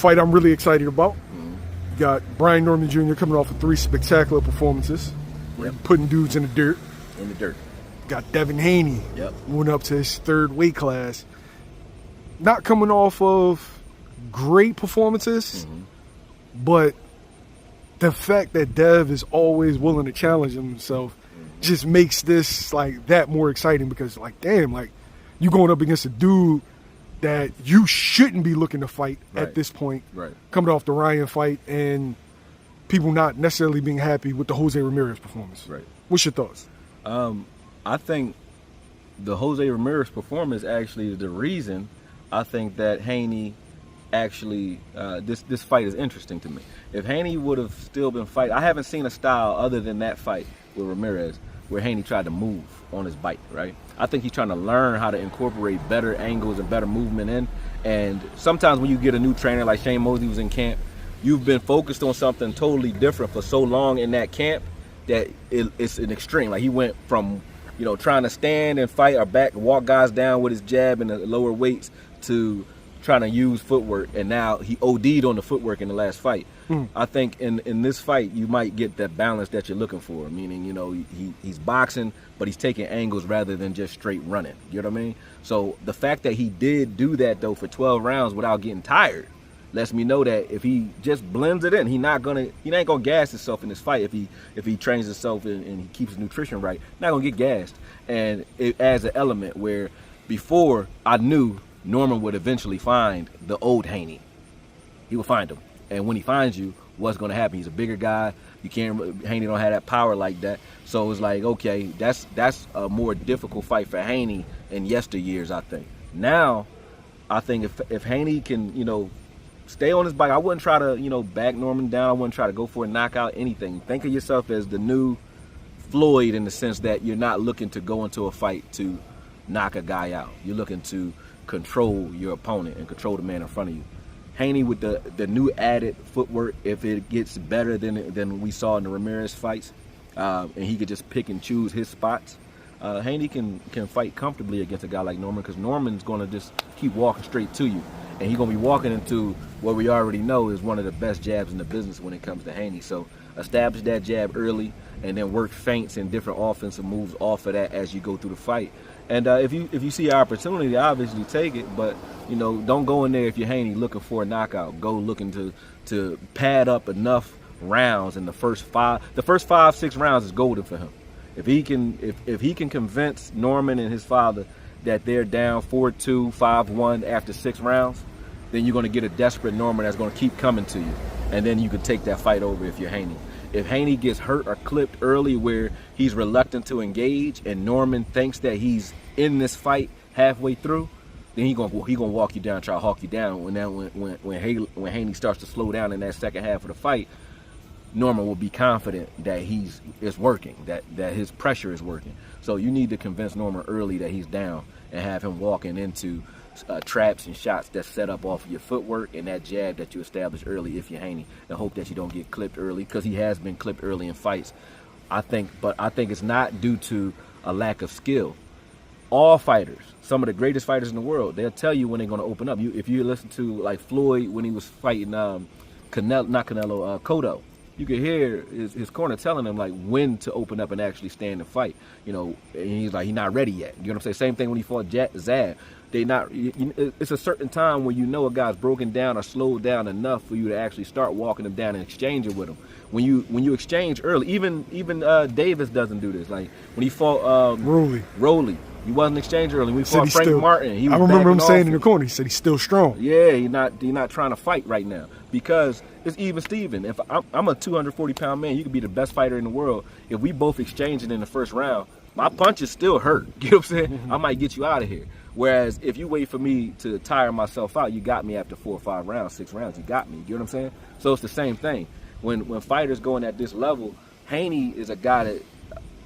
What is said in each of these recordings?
fight I'm really excited about. You got Brian Norman Jr. coming off of 3 spectacular performances. Putting dudes in the dirt. Got Devin Haney. Moving up to his 3rd weight class. Not coming off of great performances, but the fact that Dev is always willing to challenge himself just makes this like that more exciting, because like, damn, like you going up against a dude that you shouldn't be looking to fight at this point, coming off the Ryan fight, and people not necessarily being happy with the Jose Ramirez performance. What's your thoughts? I think the Jose Ramirez performance actually is the reason I think that Haney actually, this fight is interesting to me. If Haney would have still been fighting, I haven't seen a style other than that fight with Ramirez where Haney tried to move on his bite, right? I think he's trying to learn how to incorporate better angles and better movement in. And sometimes when you get a new trainer, like Shane Mosley was in camp, you've been focused on something totally different for so long in that camp that it's an extreme. Like he went from, you know, trying to stand and fight or back, walk guys down with his jab in the lower weights to trying to use footwork, and now he OD'd on the footwork in the last fight. I think in this fight you might get that balance that you're looking for, meaning, you know, he's boxing, but he's taking angles rather than just straight running. You know what I mean? So the fact that he did do that though for 12 rounds without getting tired lets me know that if he just blends it in, he ain't gonna gas himself in this fight. If he trains himself and he keeps his nutrition right, not gonna get gassed. And it adds an element where before I knew Norman would eventually find the old Haney. He will find him. And when he finds you, what's going to happen? He's a bigger guy. Haney don't have that power like that. So it's like, okay, that's a more difficult fight for Haney in yesteryears, I think. Now, I think if Haney can, you know, stay on his bike, I wouldn't try to, you know, back Norman down. I wouldn't try to go for a knockout, anything. Think of yourself as the new Floyd in the sense that you're not looking to go into a fight to knock a guy out. You're looking to control your opponent and control the man in front of you. Haney with the new added footwork, if it gets better than we saw in the Ramirez fights, and he could just pick and choose his spots, Haney can fight comfortably against a guy like Norman, because Norman's going to just keep walking straight to you. And he's going to be walking into what we already know is one of the best jabs in the business when it comes to Haney. So establish that jab early and then work feints and different offensive moves off of that as you go through the fight. And if you see an opportunity, obviously take it. But, you know, don't go in there if you're Haney looking for a knockout. Go looking to pad up enough rounds in the first 5-6 rounds is golden for him. If he can convince Norman and his father that they're down 4-2, 5-1 after 6 rounds, then you're going to get a desperate Norman that's going to keep coming to you. And then you can take that fight over if you're Haney. If Haney gets hurt or clipped early where he's reluctant to engage and Norman thinks that he's in this fight halfway through, then he gonna walk you down, try to hawk you down. When Haney starts to slow down in that second half of the fight, Norman will be confident that it's working, that his pressure is working. So you need to convince Norman early that he's down and have him walking into traps and shots that's set up off of your footwork and that jab that you establish early if you're Haney, and hope that you don't get clipped early, because he has been clipped early in fights. But I think it's not due to a lack of skill. All fighters, some of the greatest fighters in the world, they'll tell you when they're going to open up. If you listen to like Floyd when he was fighting Cotto, you could hear his corner telling him like when to open up and actually stand and fight. You know, and he's like, he's not ready yet. You know what I'm saying? Same thing when he fought Zab. It's a certain time where you know a guy's broken down or slowed down enough for you to actually start walking him down and exchanging with him. When you exchange early, even Davis doesn't do this. Like when he fought Roley, he wasn't exchanging early. When he fought Frank Martin, he was I remember him saying in the corner, he said he's still strong. Yeah, he's not trying to fight right now because it's even Steven. If I'm a 240-pound man, you could be the best fighter in the world. If we both exchanging in the first round, my punches still hurt. You know what I'm saying? I might get you out of here. Whereas if you wait for me to tire myself out, you got me after 4 or 5 rounds, 6 rounds, you got me. You know what I'm saying? So it's the same thing. When fighters going at this level, Haney is a guy that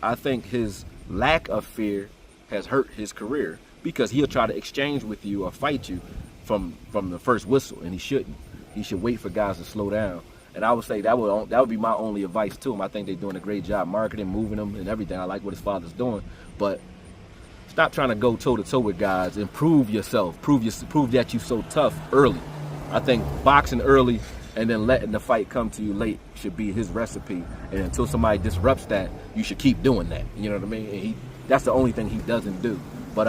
I think his lack of fear has hurt his career, because he'll try to exchange with you or fight you from the first whistle, and he shouldn't. He should wait for guys to slow down. And I would say that would be my only advice to him. I think they're doing a great job marketing, moving him, and everything. I like what his father's doing, but stop trying to go toe-to-toe with guys and prove yourself. Prove that you're so tough early. I think boxing early and then letting the fight come to you late should be his recipe. And until somebody disrupts that, you should keep doing that. You know what I mean? And that's the only thing he doesn't do. But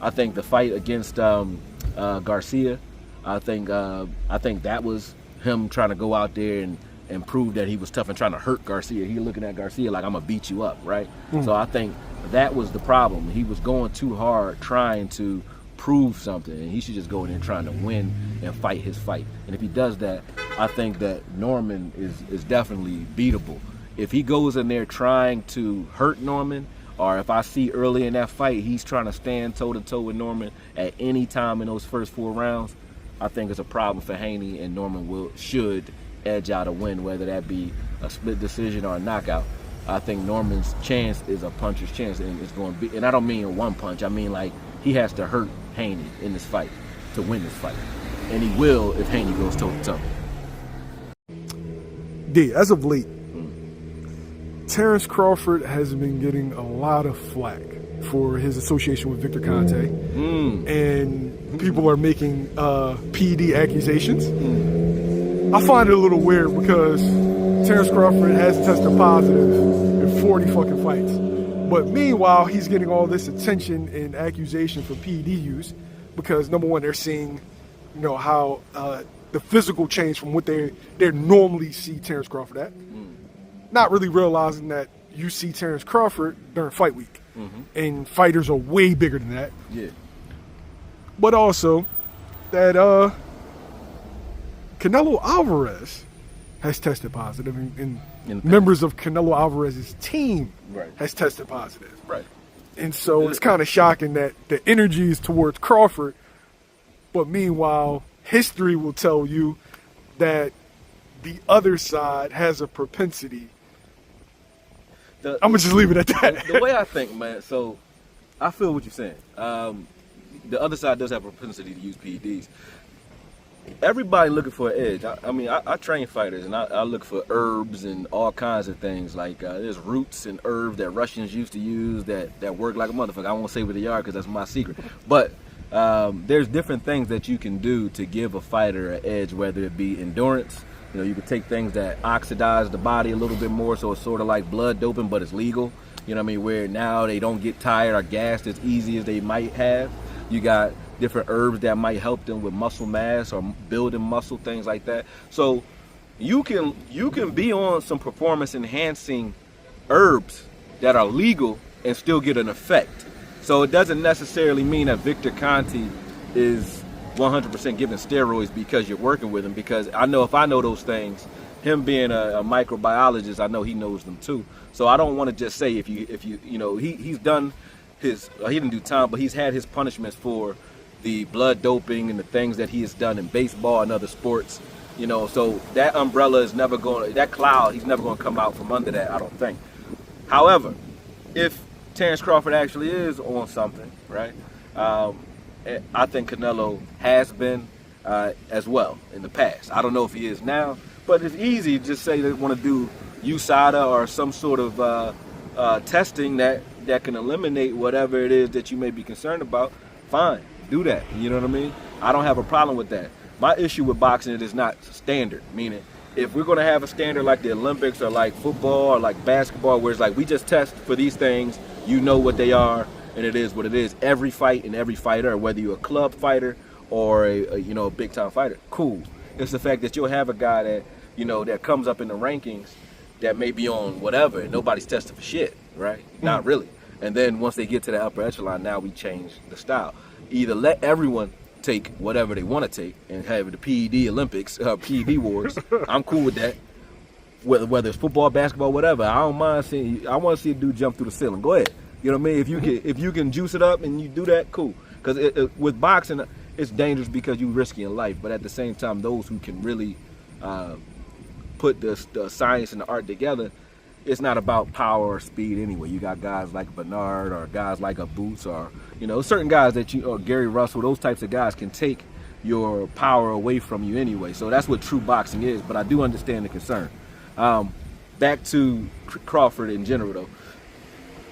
I think the fight against Garcia, I think that was him trying to go out there and prove that he was tough and trying to hurt Garcia. He looking at Garcia like, I'm going to beat you up, right? So I think that was the problem. He was going too hard trying to prove something, and he should just go in there trying to win and fight his fight. And if he does that, I think that Norman is definitely beatable. If he goes in there trying to hurt Norman, or if I see early in that fight he's trying to stand toe-to-toe with Norman at any time in those first 4 rounds, I think it's a problem for Haney, and Norman should edge out a win, whether that be a split decision or a knockout. I think Norman's chance is a puncher's chance, and it's going to be, and I don't mean a one punch, I mean like he has to hurt Haney in this fight to win this fight. And he will if Haney goes toe-to-toe. D, as of late, Terence Crawford has been getting a lot of flack for his association with Victor Conte. And people are making PD accusations. I find it a little weird because Terence Crawford has tested positive in 40 fucking fights. But meanwhile, he's getting all this attention and accusation for PED use because, number one, they're seeing, how the physical change from what they normally see Terence Crawford at. Not really realizing that you see Terence Crawford during fight week. And fighters are way bigger than that. Yeah. But also that Canelo Alvarez has tested positive, and members of Canelo Alvarez's team has tested positive. Right. And so it's kind of shocking that the energy is towards Crawford, but meanwhile, history will tell you that the other side has a propensity. I'm going to just leave it at that. The way I think, man, so I feel what you're saying. The other side does have a propensity to use PEDs. Everybody looking for an edge. I train fighters, and I look for herbs and all kinds of things. Like there's roots and herbs that Russians used to use that work like a motherfucker. I won't say where they are because that's my secret. But there's different things that you can do to give a fighter an edge, whether it be endurance. You could take things that oxidize the body a little bit more, so it's sort of like blood doping, but it's legal. You know what I mean? Where now they don't get tired or gassed as easy as they might have. You got different herbs that might help them with muscle mass or building muscle, things like that. So you can be on some performance enhancing herbs that are legal and still get an effect. So it doesn't necessarily mean that Victor Conte is 100% giving steroids because you're working with him, because I know if I know those things, him being a microbiologist, I know he knows them too. So I don't want to just say if he's done his he didn't do time, but he's had his punishments for the blood doping and the things that he has done in baseball and other sports. So that umbrella is never going, that cloud, he's never going to come out from under that, I don't think. However, if Terence Crawford actually is on something, right? I think Canelo has been as well in the past. I don't know if he is now, but it's easy to just say they want to do USADA or some sort of testing that can eliminate whatever it is that you may be concerned about. Fine, do that. You know what I mean? I don't have a problem with that. My issue with boxing is it's not standard, meaning if we're going to have a standard like the Olympics or like football or like basketball, where it's like we just test for these things, what they are, and it is what it is. Every fight and every fighter, whether you're a club fighter or a big time fighter, cool. It's the fact that you'll have a guy that that comes up in the rankings that may be on whatever, and nobody's tested for shit, right? Not really. And then once they get to the upper echelon, now we change the style. Either let everyone take whatever they want to take and have the PED Olympics, PED wars. I'm cool with that. Whether it's football, basketball, whatever, I don't mind seeing. I want to see a dude jump through the ceiling. Go ahead. You know what I mean? If you can juice it up and you do that, cool. Because with boxing, it's dangerous because you risk your life. But at the same time, those who can really put the science and the art together, it's not about power or speed anyway. You got guys like Bernard or guys like a Boots or certain guys that or Gary Russell. Those types of guys can take your power away from you anyway. So that's what true boxing is. But I do understand the concern. Back to Crawford in general, though.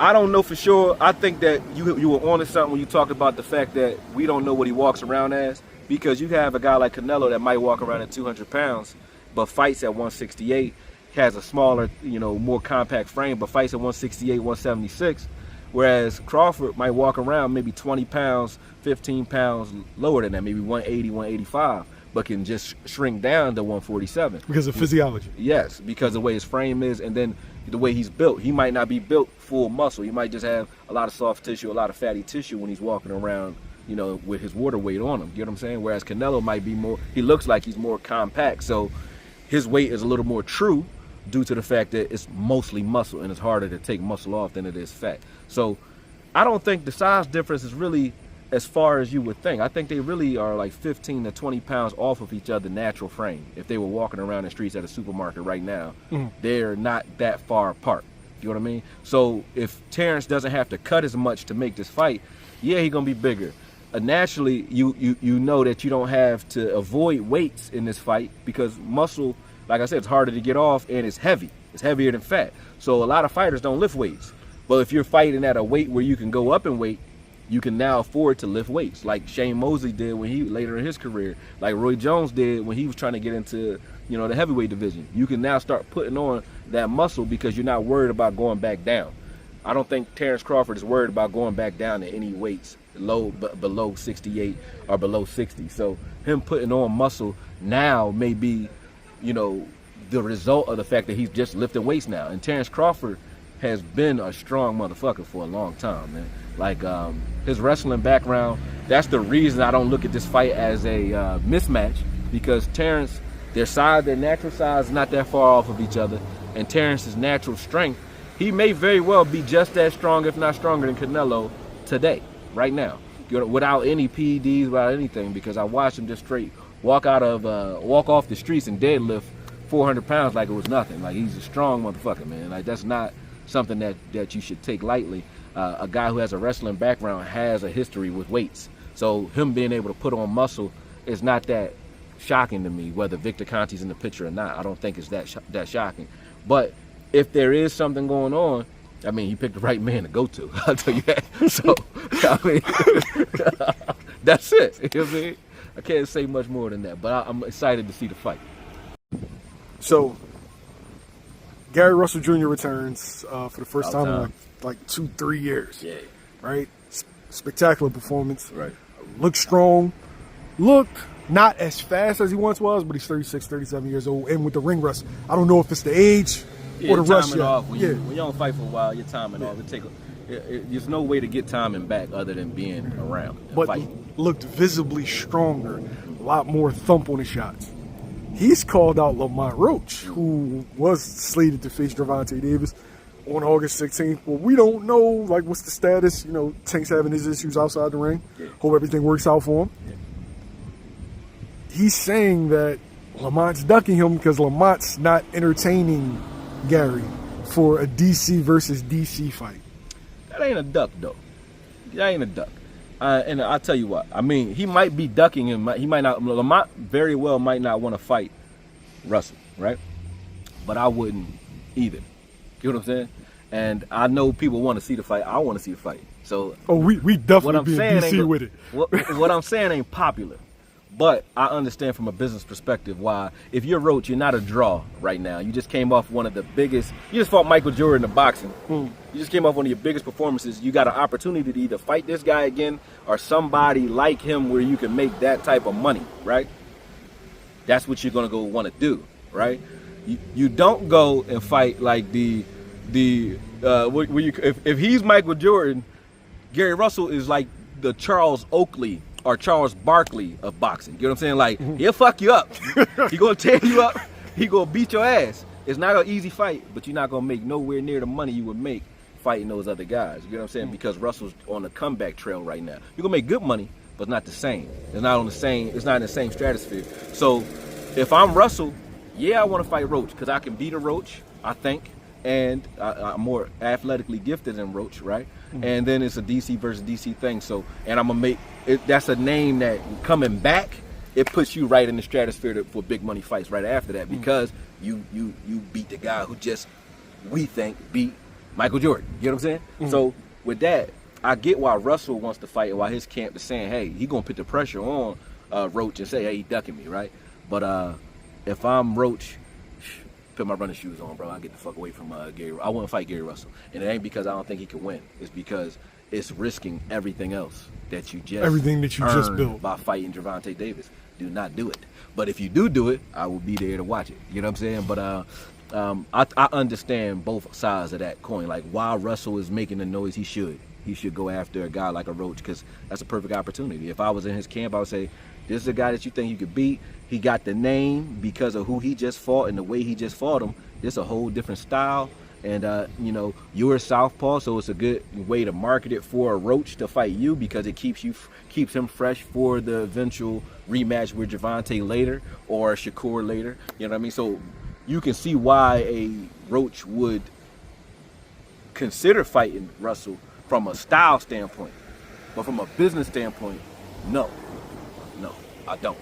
I don't know for sure. I think that you were on to something when you talked about the fact that we don't know what he walks around as. because you have a guy like Canelo that might walk around at 200 pounds, but fights at 168, has a smaller, more compact frame, but fights at 168, 176. Whereas Crawford might walk around maybe 20 pounds, 15 pounds lower than that, maybe 180, 185, but can just shrink down to 147. Because of physiology. Yes, because of the way his frame is, and then the way he's built. He might not be built full muscle. He might just have a lot of soft tissue, a lot of fatty tissue when he's walking around, with his water weight on him. You know what I'm saying? Whereas Canelo might be more, he looks like he's more compact, so his weight is a little more true due to the fact that it's mostly muscle and it's harder to take muscle off than it is fat. So I don't think the size difference is really as far as you would think. I think they really are like 15 to 20 pounds off of each other natural frame. If they were walking around the streets at a supermarket right now, they're not that far apart. You know what I mean? So if Terence doesn't have to cut as much to make this fight, yeah, he's going to be bigger. Naturally, you know that you don't have to avoid weights in this fight because muscle, like I said, it's harder to get off and it's heavy. It's heavier than fat. So a lot of fighters don't lift weights. But if you're fighting at a weight where you can go up in weight, you can now afford to lift weights, like Shane Mosley did when he later in his career, like Roy Jones did when he was trying to get into, the heavyweight division. You can now start putting on that muscle because you're not worried about going back down. I don't think Terence Crawford is worried about going back down to any weights below 68 or below 60. So him putting on muscle now may be, the result of the fact that he's just lifting weights now. And Terence Crawford has been a strong motherfucker for a long time, man. Like his wrestling background, that's the reason I don't look at this fight as a mismatch, because Terence, their natural size is not that far off of each other, and Terence's natural strength, he may very well be just as strong, if not stronger than Canelo today, right now, without any PEDs, without anything, because I watched him just straight walk off the streets and deadlift 400 pounds like it was nothing. Like, he's a strong motherfucker, man. Like, that's not something that you should take lightly. A guy who has a wrestling background has a history with weights. So him being able to put on muscle is not that shocking to me, whether Victor Conti's in the picture or not. I don't think it's that shocking. But if there is something going on, I mean, you picked the right man to go to. I'll tell you that. So, I mean, that's it. You know what I mean? I can't say much more than that, but I'm excited to see the fight. So, Gary Russell Jr. returns for the first time in like 2-3 years. Yeah. Right? Spectacular performance. Right. Looked strong. Looked not as fast as he once was, but he's 36, 37 years old. And with the ring rust, I don't know if it's the age or the rust. Off. When you don't fight for a while, you're timing off. There's no way to get timing back other than being around. But fighting. Looked visibly stronger. A lot more thump on his shots. He's called out Lamont Roach, who was slated to face Gervonta Davis on August 16th. Well, we don't know, like, what's the status. Tank's having his issues outside the ring. Yeah. Hope everything works out for him. Yeah. He's saying that Lamont's ducking him because Lamont's not entertaining Gary for a DC versus DC fight. That ain't a duck, though. That ain't a duck. And I'll tell you what. I mean, he might be ducking him. He might not. Lamont very well might not want to fight Russell, right? But I wouldn't either. You know what I'm saying? And I know people want to see the fight. I want to see the fight. So, we definitely be in DC with it. What I'm saying ain't popular. But I understand from a business perspective why, if you're Roach, you're not a draw right now. You just came off one of the biggest. You just fought Michael Jordan in boxing. You just came off one of your biggest performances. You got an opportunity to either fight this guy again or somebody like him where you can make that type of money, right? That's what you're gonna go want to do, right? You don't go and fight like if he's Michael Jordan, Gary Russell is like the Charles Oakley or Charles Barkley of boxing. You know what I'm saying? Like, he'll fuck you up. He gonna tear you up. He gonna beat your ass. It's not an easy fight, but you're not gonna make nowhere near the money you would make fighting those other guys. You know what I'm saying? Because Russell's on the comeback trail right now. You're gonna make good money, but not the same. It's not in the same stratosphere. So if I'm Russell, yeah, I want to fight Roach because I can beat a Roach, I think, and I'm more athletically gifted than Roach, right? And then it's a DC versus DC thing. So, and I'm gonna make it. That's a name that coming back, it puts you right in the stratosphere for big money fights right after that because you beat the guy who just we think beat Michael Jordan. You know what I'm saying? So with that, I get why Russell wants to fight and why his camp is saying, hey, he gonna put the pressure on Roach and say, hey, he ducking me, right? But if I'm Roach, put my running shoes on, bro. I get the fuck away from Gary. I wouldn't fight Gary Russell, and it ain't because I don't think he can win. It's because it's risking everything else that you just built by fighting Gervonta Davis. Do not do it. But if you do it, I will be there to watch it. You know what I'm saying? But I understand both sides of that coin. Like, while Russell is making the noise, he should go after a guy like a Roach, because that's a perfect opportunity. If I was in his camp, I would say, this is a guy that you think you could beat. He got the name because of who he just fought and the way he just fought him. This a whole different style. And, you're a southpaw, so it's a good way to market it for a Roach to fight you, because it keeps him fresh for the eventual rematch with Gervonta later or Shakur later. You know what I mean? So you can see why a Roach would consider fighting Russell from a style standpoint. But from a business standpoint, no, I don't.